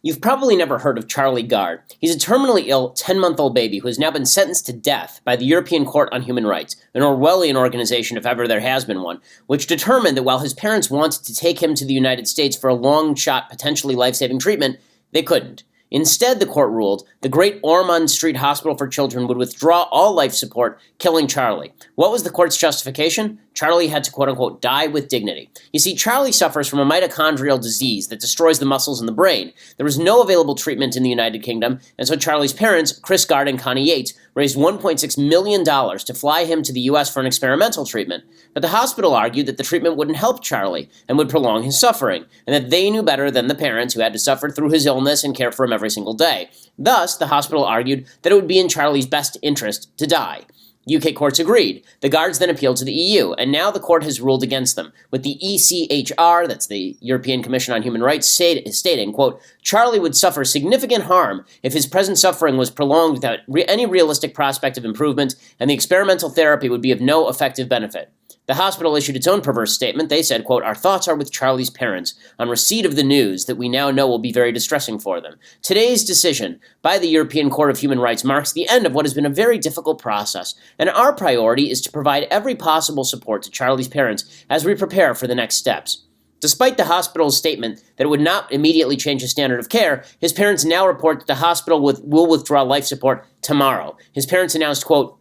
You've probably never heard of Charlie Gard. He's a terminally ill 10-month-old baby who has now been sentenced to death by the European Court on Human Rights, an Orwellian organization if ever there has been one, which determined that while his parents wanted to take him to the United States for a long-shot, potentially life-saving treatment, they couldn't. Instead, the court ruled, the Great Ormond Street Hospital for Children would withdraw all life support, killing Charlie. What was the court's justification? Charlie had to, quote-unquote, die with dignity. You see, Charlie suffers from a mitochondrial disease that destroys the muscles in the brain. There was no available treatment in the United Kingdom, and so Charlie's parents, Chris Gard and Connie Yates, raised $1.6 million to fly him to the U.S. for an experimental treatment. But the hospital argued that the treatment wouldn't help Charlie and would prolong his suffering, and that they knew better than the parents who had to suffer through his illness and care for him every single day. Thus, the hospital argued that it would be in Charlie's best interest to die. UK courts agreed. The Guards then appealed to the EU, and now the court has ruled against them, with the ECHR, that's the European Commission on Human Rights, stating, quote, Charlie would suffer significant harm if his present suffering was prolonged without any realistic prospect of improvement, and the experimental therapy would be of no effective benefit. The hospital issued its own perverse statement. They said, quote, our thoughts are with Charlie's parents on receipt of the news that we now know will be very distressing for them. Today's decision by the European Court of Human Rights marks the end of what has been a very difficult process, and our priority is to provide every possible support to Charlie's parents as we prepare for the next steps. Despite the hospital's statement that it would not immediately change his standard of care, his parents now report that the hospital will withdraw life support tomorrow. His parents announced, quote,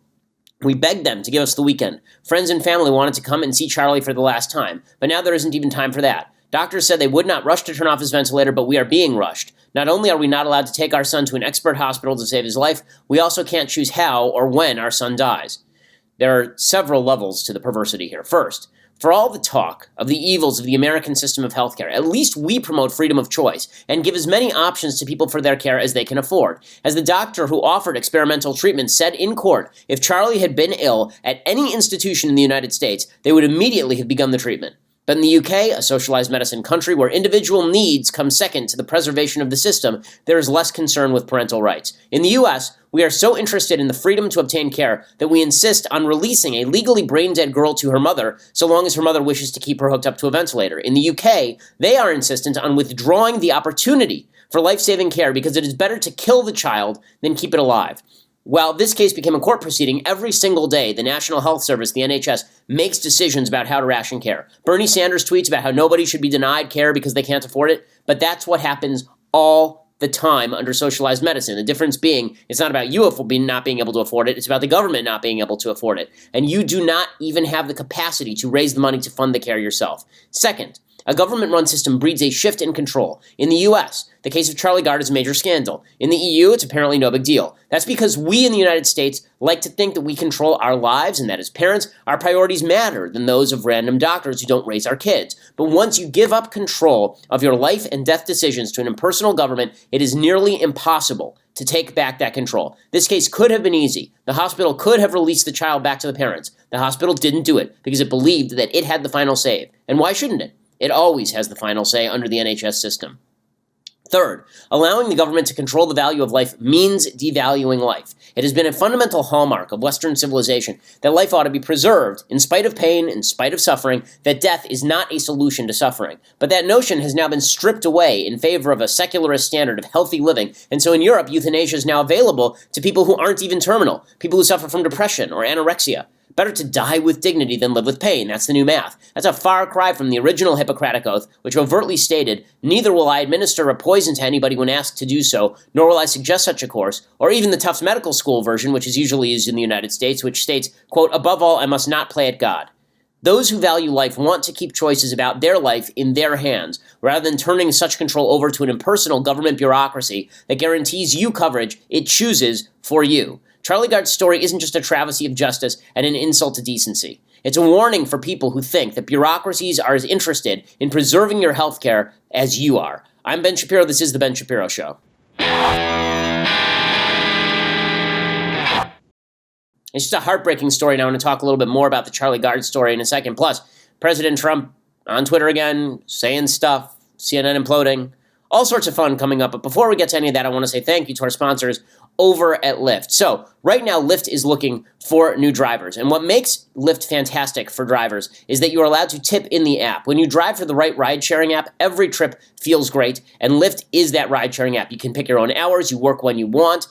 we begged them to give us the weekend. Friends and family wanted to come and see Charlie for the last time, but now there isn't even time for that. Doctors said they would not rush to turn off his ventilator, but we are being rushed. Not only are we not allowed to take our son to an expert hospital to save his life, we also can't choose how or when our son dies. There are several levels to the perversity here. First, for all the talk of the evils of the American system of healthcare, at least we promote freedom of choice and give as many options to people for their care as they can afford. As the doctor who offered experimental treatment said in court, if Charlie had been ill at any institution in the United States, they would immediately have begun the treatment. But in the UK, a socialized medicine country where individual needs come second to the preservation of the system, there is less concern with parental rights. In the US, we are so interested in the freedom to obtain care that we insist on releasing a legally brain-dead girl to her mother so long as her mother wishes to keep her hooked up to a ventilator. In the UK, they are insistent on withdrawing the opportunity for life-saving care because it is better to kill the child than keep it alive. While this case became a court proceeding, every single day, the National Health Service, the NHS, makes decisions about how to ration care. Bernie Sanders tweets about how nobody should be denied care because they can't afford it, but that's what happens all the time under socialized medicine. The difference being, it's not about you not being able to afford it, it's about the government not being able to afford it. And you do not even have the capacity to raise the money to fund the care yourself. Second, a government-run system breeds a shift in control. In the U.S., the case of Charlie Gard is a major scandal. In the EU, it's apparently no big deal. That's because we in the United States like to think that we control our lives and that as parents, our priorities matter than those of random doctors who don't raise our kids. But once you give up control of your life and death decisions to an impersonal government, it is nearly impossible to take back that control. This case could have been easy. The hospital could have released the child back to the parents. The hospital didn't do it because it believed that it had the final say. And why shouldn't it? It always has the final say under the NHS system. Third, allowing the government to control the value of life means devaluing life. It has been a fundamental hallmark of Western civilization that life ought to be preserved in spite of pain, in spite of suffering, that death is not a solution to suffering. But that notion has now been stripped away in favor of a secularist standard of healthy living, and so in Europe, euthanasia is now available to people who aren't even terminal, people who suffer from depression or anorexia. Better to die with dignity than live with pain. That's the new math. That's a far cry from the original Hippocratic Oath, which overtly stated, neither will I administer a poison to anybody when asked to do so, nor will I suggest such a course, or even the Tufts Medical School version, which is usually used in the United States, which states, quote, above all, I must not play at God. Those who value life want to keep choices about their life in their hands, rather than turning such control over to an impersonal government bureaucracy that guarantees you coverage it chooses for you. Charlie Gard's story isn't just a travesty of justice and an insult to decency. It's a warning for people who think that bureaucracies are as interested in preserving your health care as you are. I'm Ben Shapiro. This is The Ben Shapiro Show. It's just a heartbreaking story. Now I want to talk a little bit more about the Charlie Gard story in a second. Plus, President Trump on Twitter again, saying stuff, CNN imploding, All sorts of fun coming up. But before we get to any of that, I want to say thank you to our sponsors over at Lyft. So right now, Lyft is looking for new drivers. And what makes Lyft fantastic for drivers is that you're allowed to tip in the app. When you drive for the right ride-sharing app, every trip feels great. And Lyft is that ride-sharing app. You can pick your own hours. You work when you want.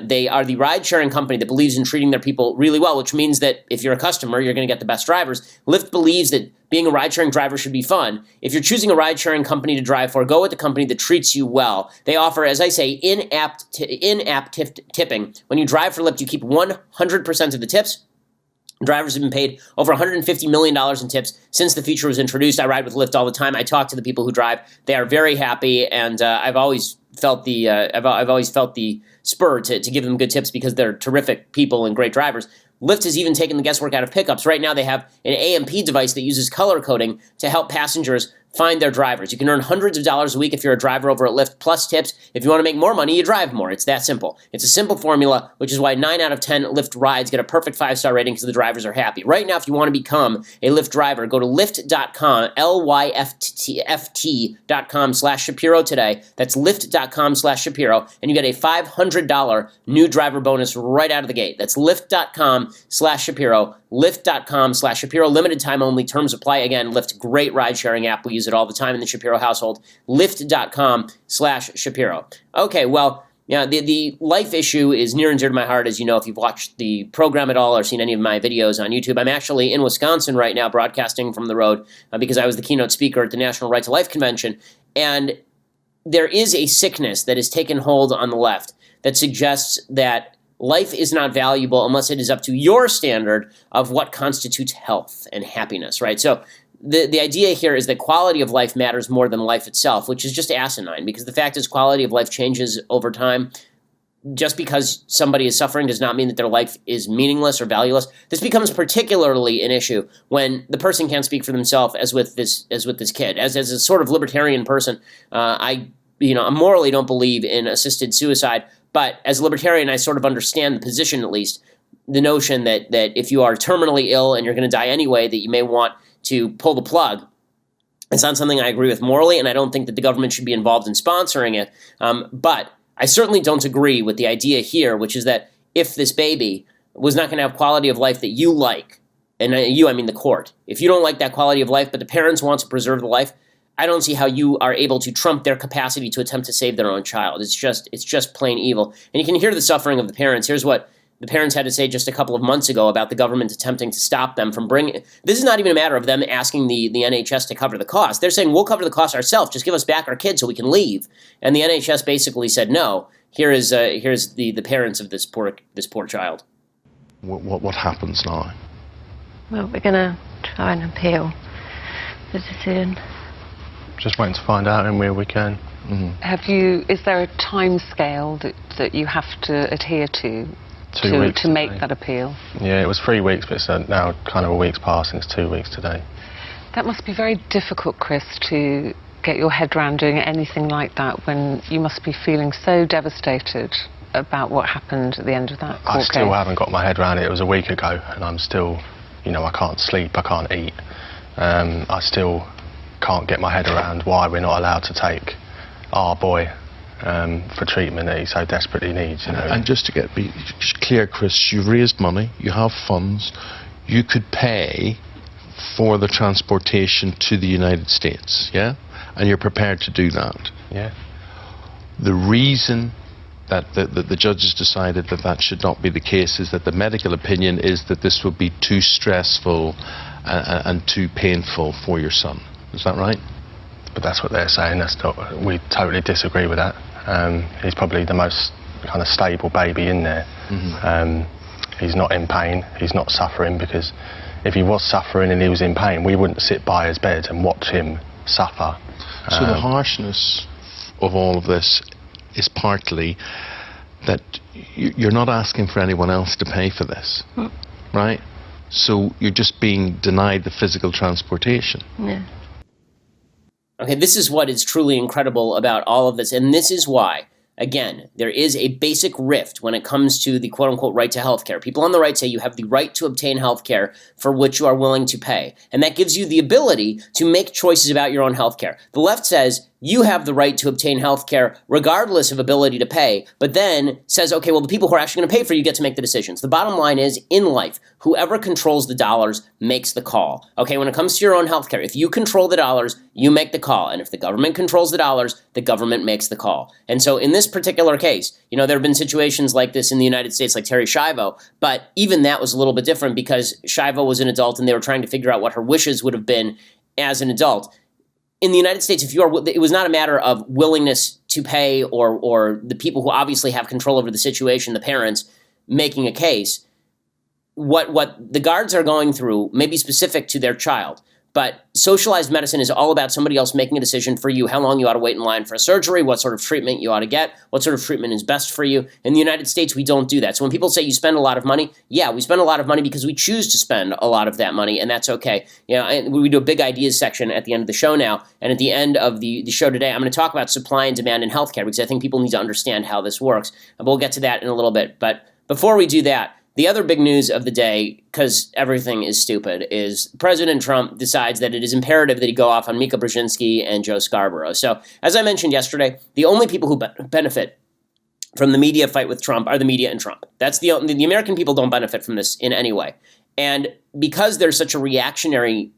They are the ride-sharing company that believes in treating their people really well, which means that if you're a customer, you're going to get the best drivers. Lyft believes that being a ride-sharing driver should be fun. If you're choosing a ride-sharing company to drive for, go with the company that treats you well. They offer, as I say, in-app tipping. When you drive for Lyft, you keep 100% of the tips. Drivers have been paid over $150 million in tips since the feature was introduced. I ride with Lyft all the time. I talk to the people who drive. They are very happy, and I've always felt the spur to give them good tips because they're terrific people and great drivers. Lyft has even taken the guesswork out of pickups. Right now, they have an AMP device that uses color coding to help passengers find their drivers. You can earn hundreds of dollars a week if you're a driver over at Lyft, plus tips. If you want to make more money, you drive more. It's that simple. It's a simple formula, which is why 9 out of 10 Lyft rides get a perfect 5-star rating because the drivers are happy. Right now, if you want to become a Lyft driver, go to Lyft.com, Lyft.com/Shapiro today. That's Lyft.com/Shapiro, and you get a $500 new driver bonus right out of the gate. That's Lyft.com/Shapiro. Lyft.com/Shapiro. Limited time only. Terms apply. Again, Lyft, great ride-sharing app. We use it all the time in the Shapiro household. Lyft.com/Shapiro. Okay, well, yeah, the life issue is near and dear to my heart, as you know, if you've watched the program at all or seen any of my videos on YouTube. I'm actually in Wisconsin right now broadcasting from the road because I was the keynote speaker at the National Right to Life Convention. And there is a sickness that has taken hold on the left that suggests that life is not valuable unless it is up to your standard of what constitutes health and happiness, right? So the idea here is that quality of life matters more than life itself, which is just asinine, because the fact is quality of life changes over time. Just because somebody is suffering does not mean that their life is meaningless or valueless. This becomes particularly an issue when the person can't speak for themselves, as with this kid. As a sort of libertarian person, I morally don't believe in assisted suicide. But as a libertarian, I sort of understand the position, at least, the notion that if you are terminally ill and you're going to die anyway, that you may want to pull the plug. It's not something I agree with morally, and I don't think that the government should be involved in sponsoring it. But I certainly don't agree with the idea here, which is that if this baby was not going to have quality of life that you like, and you, I mean the court, if you don't like that quality of life, but the parents want to preserve the life, I don't see how you are able to trump their capacity to attempt to save their own child. It's just plain evil. And you can hear the suffering of the parents. Here's what the parents had to say just a couple of months ago about the government attempting to stop them from bringing. This is not even a matter of them asking the NHS to cover the cost. They're saying, we'll cover the cost ourselves. Just give us back our kids so we can leave. And the NHS basically said, no. Here's the parents of this poor child. What happens now? Well, we're going to try and appeal the decision. Just waiting to find out where we can. Mm-hmm. Is there a time scale that you have to adhere to 2 weeks to make today. that appeal? Yeah, it was 3 weeks, but it's now kind of a week's passed and it's 2 weeks today. That must be very difficult, Chris, to get your head around doing anything like that when you must be feeling so devastated about what happened at the end of that court I still case. haven't got my head around it. It was a week ago and I'm still, I can't sleep, I can't eat. I still can't get my head around why we're not allowed to take our boy for treatment that he so desperately needs. And just to be clear, Chris, you've raised money, you have funds, you could pay for the transportation to the United States, yeah? And you're prepared to do that. Yeah. The reason that the judges decided that should not be the case is that the medical opinion is that this would be too stressful and too painful for your son. Is that right? But that's what they're saying. We totally disagree with that. He's probably the most kind of stable baby in there. Mm-hmm. He's not in pain, he's not suffering, because if he was suffering and he was in pain, we wouldn't sit by his bed and watch him suffer. So the harshness of all of this is partly that you're not asking for anyone else to pay for this, right? So you're just being denied the physical transportation. Yeah. Okay, this is what is truly incredible about all of this, and this is why, again, there is a basic rift when it comes to the quote-unquote right to health care. People on the right say you have the right to obtain health care for which you are willing to pay, and that gives you the ability to make choices about your own health care. The left says you have the right to obtain health care regardless of ability to pay, but then says, okay, well, the people who are actually going to pay for you get to make the decisions. The bottom line is, in life, whoever controls the dollars makes the call. Okay, when it comes to your own health care, if you control the dollars, you make the call. And if the government controls the dollars, the government makes the call. And so in this particular case, there have been situations like this in the United States, like Terry Schiavo, but even that was a little bit different because Schiavo was an adult and they were trying to figure out what her wishes would have been as an adult. In the United States, it was not a matter of willingness to pay or the people who obviously have control over the situation, the parents, making a case. What the guards are going through may be specific to their child, but socialized medicine is all about somebody else making a decision for you, how long you ought to wait in line for a surgery, what sort of treatment you ought to get, what sort of treatment is best for you. In the United States, we don't do that. So when people say you spend a lot of money, yeah, we spend a lot of money because we choose to spend a lot of that money, and that's okay. We do a big ideas section at the end of the show now, and at the end of the show today, I'm going to talk about supply and demand in healthcare because I think people need to understand how this works. But we'll get to that in a little bit. But before we do that, the other big news of the day, because everything is stupid, is President Trump decides that it is imperative that he go off on Mika Brzezinski and Joe Scarborough. So, as I mentioned yesterday, the only people who benefit from the media fight with Trump are the media and Trump. That's the American people don't benefit from this in any way. And because there's such a reactionary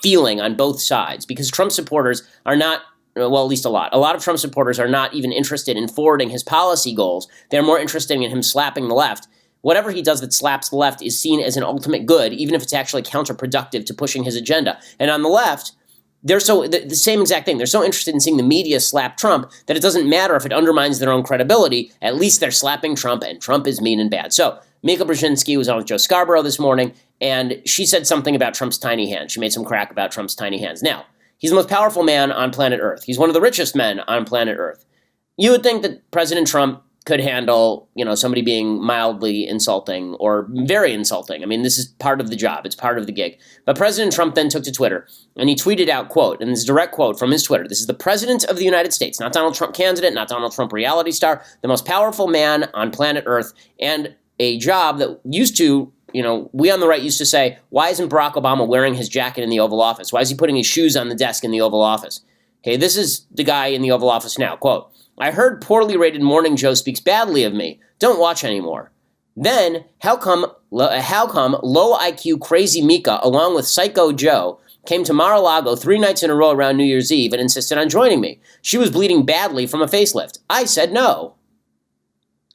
feeling on both sides, because Trump supporters are not, well, at least a lot of Trump supporters are not even interested in forwarding his policy goals. They're more interested in him slapping the left. Whatever he does that slaps the left is seen as an ultimate good, even if it's actually counterproductive to pushing his agenda. And on the left, they're the same exact thing. They're so interested in seeing the media slap Trump that it doesn't matter if it undermines their own credibility. At least they're slapping Trump, and Trump is mean and bad. So Mika Brzezinski was on with Joe Scarborough this morning, and she said something about Trump's tiny hands. She made some crack about Trump's tiny hands. Now, he's the most powerful man on planet Earth. He's one of the richest men on planet Earth. You would think that President Trump could handle, somebody being mildly insulting or very insulting. I mean, this is part of the job. It's part of the gig. But President Trump then took to Twitter and he tweeted out, quote, and this is a direct quote from his Twitter. This is the President of the United States, not Donald Trump candidate, not Donald Trump reality star, the most powerful man on planet Earth, and a job that used to, we on the right used to say, why isn't Barack Obama wearing his jacket in the Oval Office? Why is he putting his shoes on the desk in the Oval Office? Okay, this is the guy in the Oval Office now, quote, I heard poorly rated Morning Joe speaks badly of me. Don't watch anymore. Then, how come low IQ crazy Mika, along with Psycho Joe, came to Mar-a-Lago 3 nights in a row around New Year's Eve and insisted on joining me? She was bleeding badly from a facelift. I said no.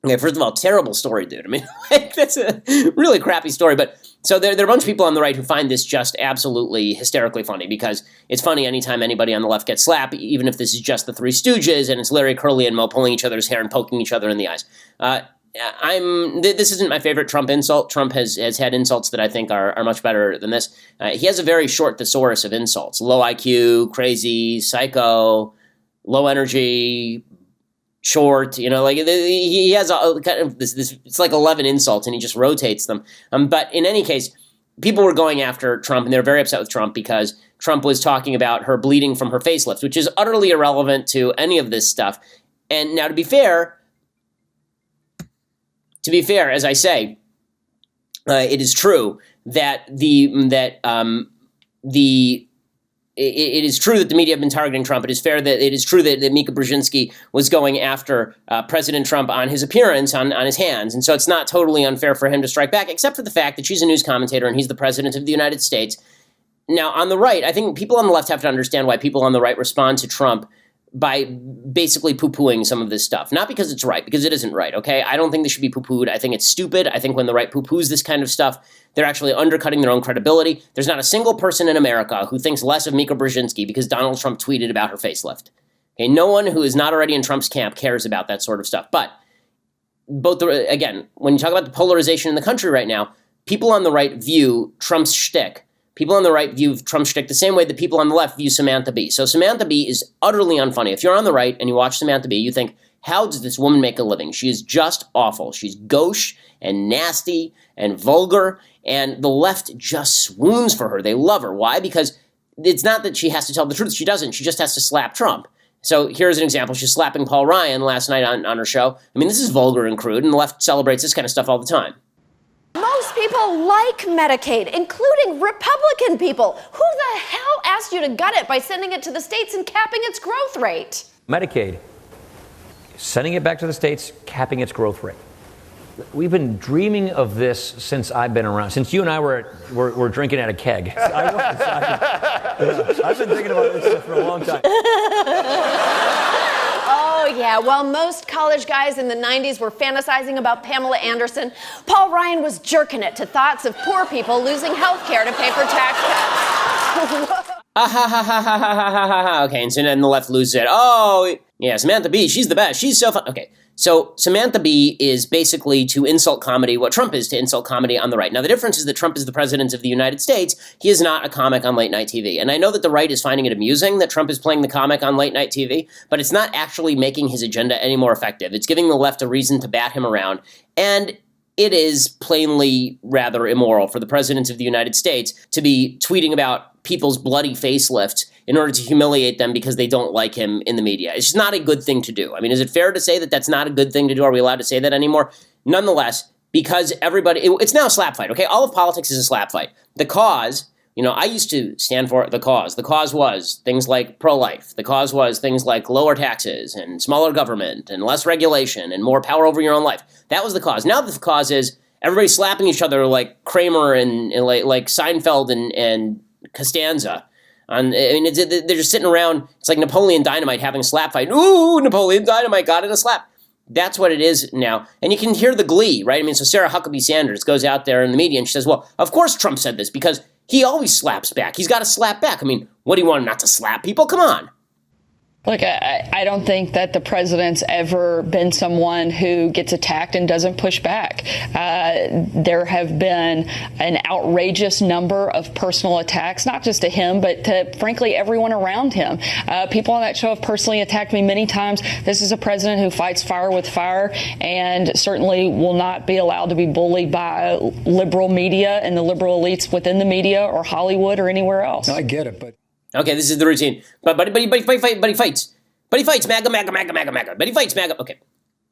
Okay, first of all, terrible story, dude. I mean, that's a really crappy story. But so there are a bunch of people on the right who find this just absolutely hysterically funny because it's funny anytime anybody on the left gets slapped, even if this is just the Three Stooges and it's Larry, Curly, and Moe pulling each other's hair and poking each other in the eyes. This isn't my favorite Trump insult. Trump has had insults that I think are much better than this. He has a very short thesaurus of insults: low IQ, crazy, psycho, low energy, short, he has a kind of this, it's like 11 insults and he just rotates them. But in any case, people were going after Trump and they're very upset with Trump because Trump was talking about her bleeding from her facelift, which is utterly irrelevant to any of this stuff. And now to be fair, as I say, it is true that it is true that the media have been targeting Trump. It is true that Mika Brzezinski was going after President Trump on his appearance, on his hands. And so it's not totally unfair for him to strike back, except for the fact that she's a news commentator and he's the president of the United States. Now, on the right, I think people on the left have to understand why people on the right respond to Trump by basically poo-pooing some of this stuff. Not because it's right, because it isn't right, okay? I don't think this should be poo-pooed. I think it's stupid. I think when the right poo-poos this kind of stuff, they're actually undercutting their own credibility. There's not a single person in America who thinks less of Mika Brzezinski because Donald Trump tweeted about her facelift. Okay, no one who is not already in Trump's camp cares about that sort of stuff. But again, when you talk about the polarization in the country right now, people on the right view Trump's shtick. People on the right view Trump's shtick the same way that people on the left view Samantha Bee. So Samantha Bee is utterly unfunny. If you're on the right and you watch Samantha Bee, you think, how does this woman make a living? She is just awful. She's gauche and nasty and vulgar, and the left just swoons for her. They love her. Why? Because it's not that she has to tell the truth. She doesn't. She just has to slap Trump. So here's an example. She's slapping Paul Ryan last night on her show. I mean, this is vulgar and crude, and the left celebrates this kind of stuff all the time. Most people like Medicaid, including Republican people. Who the hell asked you to gut it by sending it to the states and capping its growth rate? Medicaid, sending it back to the states, capping its growth rate. We've been dreaming of this since I've been around, since you and I were drinking at a keg. I've been thinking about this for a long time. Oh, yeah. While most college guys in the 90s were fantasizing about Pamela Anderson, Paul Ryan was jerking it to thoughts of poor people losing health care to pay for tax cuts. Okay, and so then the left loses it. Oh, yeah, Samantha Bee, she's the best. She's so fun. Okay, so Samantha Bee is basically to insult comedy what Trump is to insult comedy on the right. Now, the difference is that Trump is the president of the United States. He is not a comic on late night TV. And I know that the right is finding it amusing that Trump is playing the comic on late night TV, but it's not actually making his agenda any more effective. It's giving the left a reason to bat him around. And it is plainly rather immoral for the president of the United States to be tweeting about people's bloody facelifts in order to humiliate them because they don't like him in the media. It's just not a good thing to do. I mean, is it fair to say that that's not a good thing to do? Are we allowed to say that anymore? Nonetheless, because everybody, it's now a slap fight, okay? All of politics is a slap fight. The cause, I used to stand for the cause. The cause was things like pro-life. The cause was things like lower taxes and smaller government and less regulation and more power over your own life. That was the cause. Now the cause is everybody slapping each other like Kramer and like Seinfeld and Costanza. They're just sitting around. It's like Napoleon Dynamite having a slap fight. Ooh, Napoleon Dynamite got in a slap. That's what it is now. And you can hear the glee, right? I mean, so Sarah Huckabee Sanders goes out there in the media and she says, well, of course Trump said this because he always slaps back. He's got to slap back. I mean, what do you want him not to slap people? Come on. Look, I don't think that the president's ever been someone who gets attacked and doesn't push back. There have been an outrageous number of personal attacks, not just to him, but to, frankly, everyone around him. People on that show have personally attacked me many times. This is a president who fights fire with fire and certainly will not be allowed to be bullied by liberal media and the liberal elites within the media or Hollywood or anywhere else. I get it, but... Okay, this is the routine. But he fights. But he fights, MAGA. But he fights, MAGA. Okay,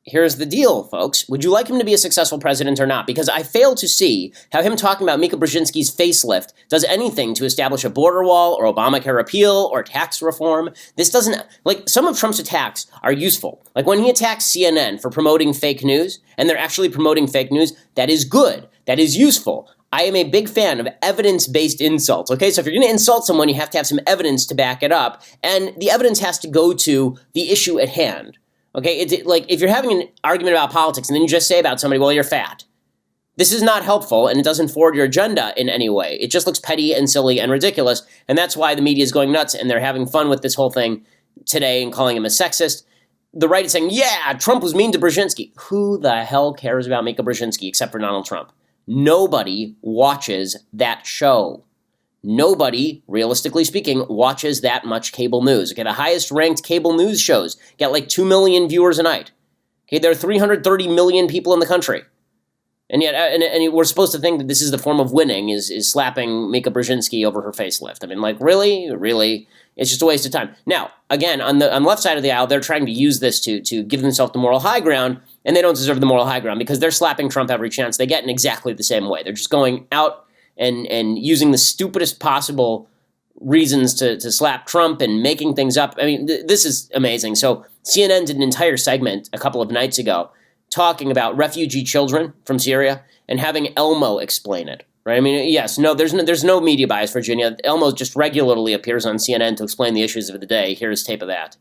here's the deal, folks. Would you like him to be a successful president or not? Because I fail to see how him talking about Mika Brzezinski's facelift does anything to establish a border wall or Obamacare repeal or tax reform. This doesn't, like, some of Trump's attacks are useful. Like when he attacks CNN for promoting fake news, and they're actually promoting fake news, that is good. That is useful. I am a big fan of evidence-based insults, okay? So if you're going to insult someone, you have to have some evidence to back it up, and the evidence has to go to the issue at hand, okay? Like, if you're having an argument about politics and then you just say about somebody, well, you're fat, this is not helpful, and it doesn't forward your agenda in any way. It just looks petty and silly and ridiculous, and that's why the media is going nuts, and they're having fun with this whole thing today and calling him a sexist. The right is saying, yeah, Trump was mean to Brzezinski. Who the hell cares about Mika Brzezinski except for Donald Trump? Nobody watches that show. Nobody, realistically speaking, watches that much cable news. Okay, the highest ranked cable news shows get like 2 million viewers a night. Okay, there are 330 million people in the country. And yet, and we're supposed to think that this is the form of winning, is slapping Mika Brzezinski over her facelift. I mean, like, really? It's just a waste of time. Now, again, on the left side of the aisle, they're trying to use this to give themselves the moral high ground, and they don't deserve the moral high ground because they're slapping Trump every chance they get in exactly the same way. They're just going out and using the stupidest possible reasons to slap Trump and making things up. I mean, this is amazing. So CNN did an entire segment a couple of nights ago talking about refugee children from Syria and having Elmo explain it. Right? I mean, yes, no, there's no media bias, Virginia. Elmo just regularly appears on CNN to explain the issues of the day. Here's tape of that.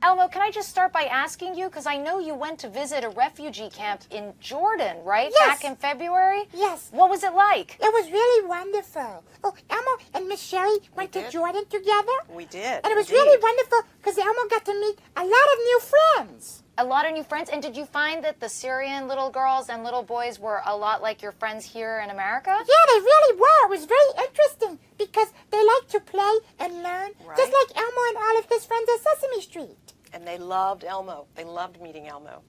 Elmo, can I just start by asking you, because I know you went to visit a refugee camp in Jordan, right? Yes. Back in February? Yes. What was it like? It was really wonderful. Oh, Elmo and Miss Sherry went to Jordan together. We did. And it was really wonderful because Elmo got to meet a lot of new friends. A lot of new friends? And did you find that the Syrian little girls and little boys were a lot like your friends here in America? Yeah, they really were. It was very interesting because they like to play and learn, just like Elmo and all of his friends at Sesame Street. And they loved Elmo. They loved meeting Elmo.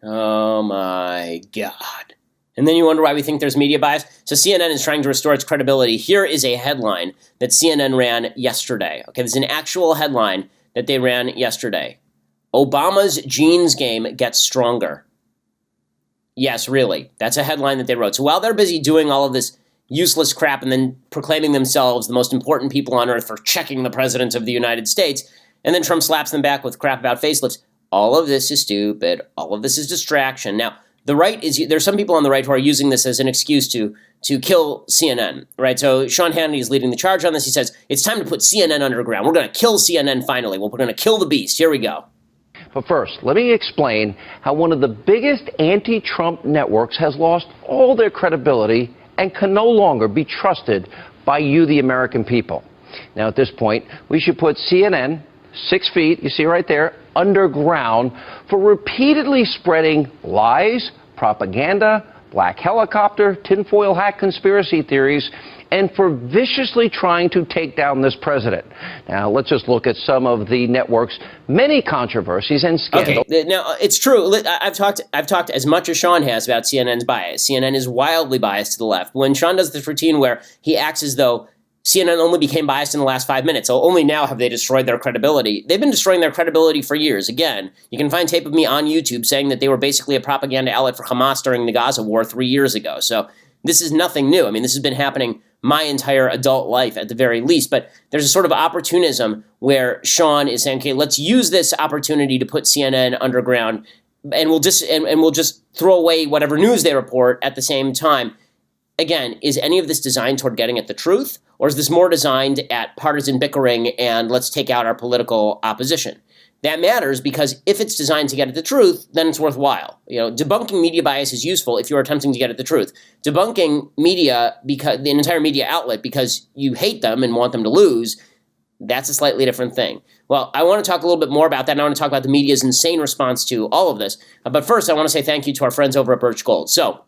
Oh, my God. And then you wonder why we think there's media bias? So CNN is trying to restore its credibility. Here is a headline that CNN ran yesterday. Okay, there's an actual headline that they ran yesterday. Obama's genes game gets stronger. Yes, really. That's a headline that they wrote. So while they're busy doing all of this useless crap and then proclaiming themselves the most important people on earth for checking the president of the United States, and then Trump slaps them back with crap about facelifts, all of this is stupid. All of this is distraction. Now, the right there's some people on the right who are using this as an excuse to kill CNN, right? So Sean Hannity is leading the charge on this. He says, it's time to put CNN underground. We're going to kill CNN finally. Well, we're going to kill the beast. Here we go. But first, let me explain how one of the biggest anti-Trump networks has lost all their credibility and can no longer be trusted by you, the American people. Now, at this point, we should put CNN 6 feet, you see right there, underground for repeatedly spreading lies, propaganda, black helicopter, tinfoil hat conspiracy theories, and for viciously trying to take down this president. Now, let's just look at some of the network's many controversies and scandals. Okay, now, it's true. I've talked as much as Sean has about CNN's bias. CNN is wildly biased to the left. When Sean does this routine where he acts as though CNN only became biased in the last 5 minutes, so only now have they destroyed their credibility. They've been destroying their credibility for years. Again, you can find tape of me on YouTube saying that they were basically a propaganda outlet for Hamas during the Gaza war 3 years ago. So this is nothing new. I mean, this has been happening my entire adult life at the very least. But there's a sort of opportunism where Sean is saying, okay, let's use this opportunity to put CNN underground, and we'll just throw away whatever news they report at the same time. Again, is any of this designed toward getting at the truth, or is this more designed at partisan bickering and let's take out our political opposition? That matters because if it's designed to get at the truth, then it's worthwhile. You know, debunking media bias is useful if you're attempting to get at the truth. Debunking media, because the entire media outlet, because you hate them and want them to lose, that's a slightly different thing. Well, I want to talk a little bit more about that, and I want to talk about the media's insane response to all of this. But first, I want to say thank you to our friends over at Birch Gold. So,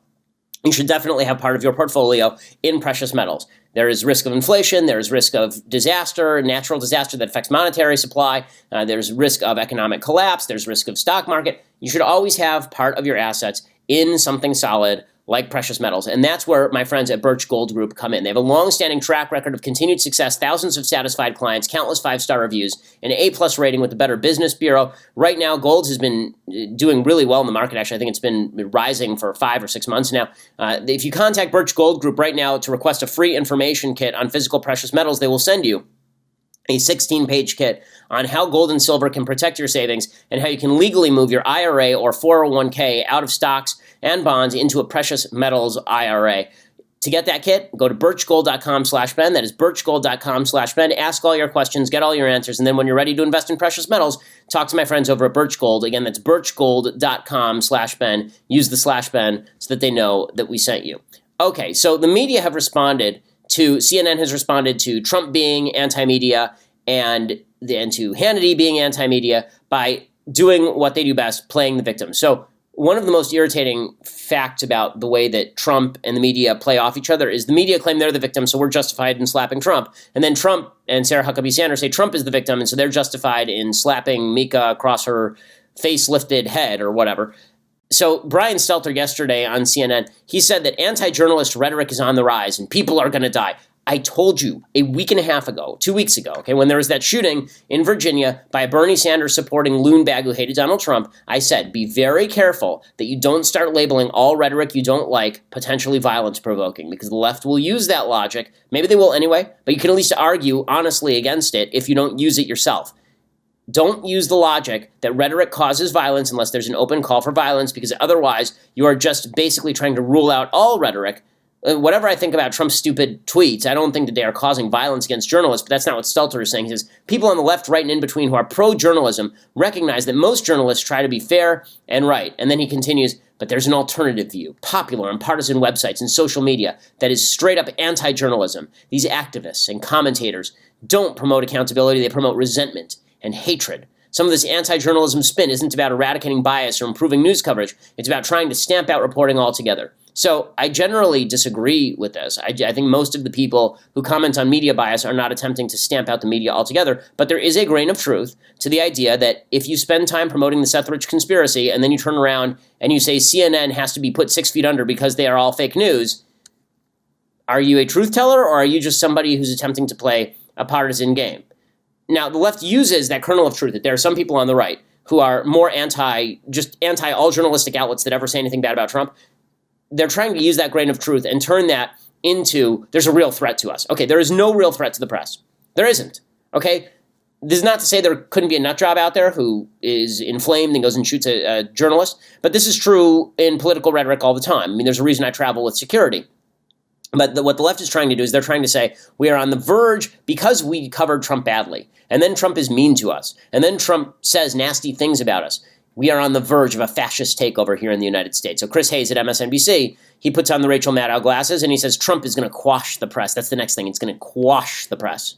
you should definitely have part of your portfolio in precious metals. There is risk of inflation, there is risk of disaster, natural disaster that affects monetary supply, there's risk of economic collapse, there's risk of stock market. You should always have part of your assets in something solid like precious metals. And that's where my friends at Birch Gold Group come in. They have a long-standing track record of continued success, thousands of satisfied clients, countless 5-star reviews, an A+ rating with the Better Business Bureau. Right now, gold has been doing really well in the market. Actually, I think it's been rising for 5 or 6 months now. If you contact Birch Gold Group right now to request a free information kit on physical precious metals, they will send you a 16-page kit on how gold and silver can protect your savings and how you can legally move your IRA or 401k out of stocks and bonds into a precious metals IRA. To get that kit, go to birchgold.com/Ben. That is birchgold.com/Ben. Ask all your questions, get all your answers, and then when you're ready to invest in precious metals, talk to my friends over at Birch Gold. Again, that's birchgold.com/Ben. Use the /Ben so that they know that we sent you. Okay, so the media have responded to, CNN has responded to Trump being anti-media and to Hannity being anti-media by doing what they do best, playing the victim. So one of the most irritating facts about the way that Trump and the media play off each other is the media claim they're the victim, so we're justified in slapping Trump. And then Trump and Sarah Huckabee Sanders say Trump is the victim, and so they're justified in slapping Mika across her face-lifted head or whatever. So Brian Stelter yesterday on CNN, he said that anti-journalist rhetoric is on the rise and people are going to die. I told you a week and a half ago, 2 weeks ago, okay, when there was that shooting in Virginia by a Bernie Sanders supporting loon bag who hated Donald Trump, I said, be very careful that you don't start labeling all rhetoric you don't like potentially violence provoking, because the left will use that logic. Maybe they will anyway, but you can at least argue honestly against it if you don't use it yourself. Don't use the logic that rhetoric causes violence unless there's an open call for violence, because otherwise you are just basically trying to rule out all rhetoric. Whatever I think about Trump's stupid tweets, I don't think that they are causing violence against journalists, but that's not what Stelter is saying. He says people on the left, right, and in between who are pro-journalism recognize that most journalists try to be fair and right. And then he continues, but there's an alternative view, popular on partisan websites and social media, that is straight up anti-journalism. These activists and commentators don't promote accountability, they promote resentment and hatred. Some of this anti-journalism spin isn't about eradicating bias or improving news coverage. It's about trying to stamp out reporting altogether. So I generally disagree with this. I think most of the people who comment on media bias are not attempting to stamp out the media altogether, but there is a grain of truth to the idea that if you spend time promoting the Seth Rich conspiracy and then you turn around and you say CNN has to be put 6 feet under because they are all fake news, are you a truth teller or are you just somebody who's attempting to play a partisan game? Now, the left uses that kernel of truth that there are some people on the right who are more anti all journalistic outlets that ever say anything bad about Trump, they're trying to use that grain of truth and turn that into, there's a real threat to us. Okay, there is no real threat to the press. There isn't. Okay? This is not to say there couldn't be a nut job out there who is inflamed and goes and shoots a journalist, but this is true in political rhetoric all the time. I mean, there's a reason I travel with security. But what the left is trying to do is they're trying to say we are on the verge because we covered Trump badly, and then Trump is mean to us, and then Trump says nasty things about us. We are on the verge of a fascist takeover here in the United States. So Chris Hayes at MSNBC, he puts on the Rachel Maddow glasses, and he says Trump is going to quash the press. That's the next thing. It's going to quash the press.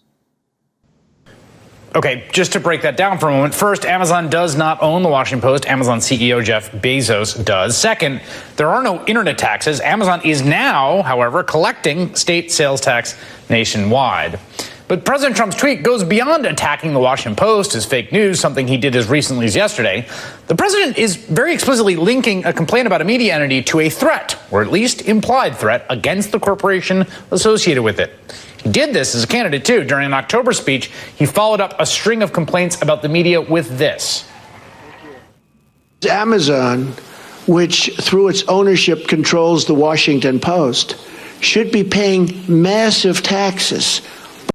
Okay, just to break that down for a moment. First, Amazon does not own the Washington Post. Amazon CEO Jeff Bezos does. Second, there are no internet taxes. Amazon is now, however, collecting state sales tax nationwide. But President Trump's tweet goes beyond attacking the Washington Post as fake news, something he did as recently as yesterday. The president is very explicitly linking a complaint about a media entity to a threat, or at least implied threat, against the corporation associated with it. He did this as a candidate, too. During an October speech, he followed up a string of complaints about the media with this. Amazon, which through its ownership controls the Washington Post, should be paying massive taxes.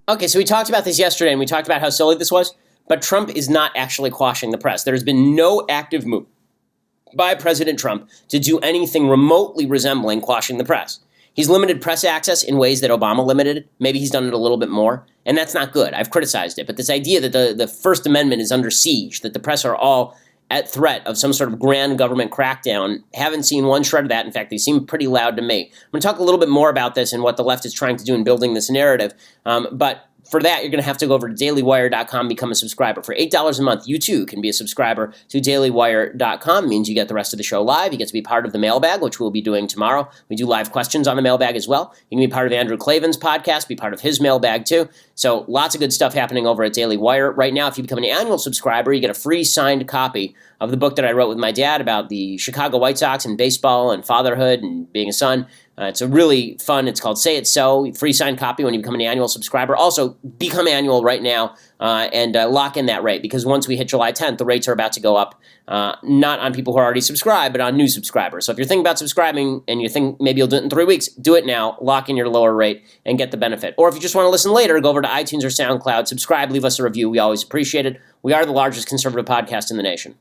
Okay, so we talked about this yesterday, and we talked about how silly this was, but Trump is not actually quashing the press. There has been no active move by President Trump to do anything remotely resembling quashing the press. He's limited press access in ways that Obama limited. Maybe he's done it a little bit more, and that's not good. I've criticized it. But this idea that the First Amendment is under siege, that the press are all at threat of some sort of grand government crackdown, haven't seen one shred of that. In fact, they seem pretty loud to me. I'm going to talk a little bit more about this and what the left is trying to do in building this narrative. But for that, you're going to have to go over to dailywire.com, become a subscriber. For $8 a month, you too can be a subscriber to dailywire.com. It means you get the rest of the show live. You get to be part of the mailbag, which we'll be doing tomorrow. We do live questions on the mailbag as well. You can be part of Andrew Klavan's podcast, be part of his mailbag too. So lots of good stuff happening over at Daily Wire. Right now, if you become an annual subscriber, you get a free signed copy of the book that I wrote with my dad about the Chicago White Sox and baseball and fatherhood and being a son. It's a really fun, it's called Say It So, free signed copy when you become an annual subscriber. Also, become annual right now and lock in that rate, because once we hit July 10th, the rates are about to go up, not on people who are already subscribed, but on new subscribers. So if you're thinking about subscribing and you think maybe you'll do it in 3 weeks, do it now, lock in your lower rate, and get the benefit. Or if you just want to listen later, go over to iTunes or SoundCloud, subscribe, leave us a review. We always appreciate it. We are the largest conservative podcast in the nation.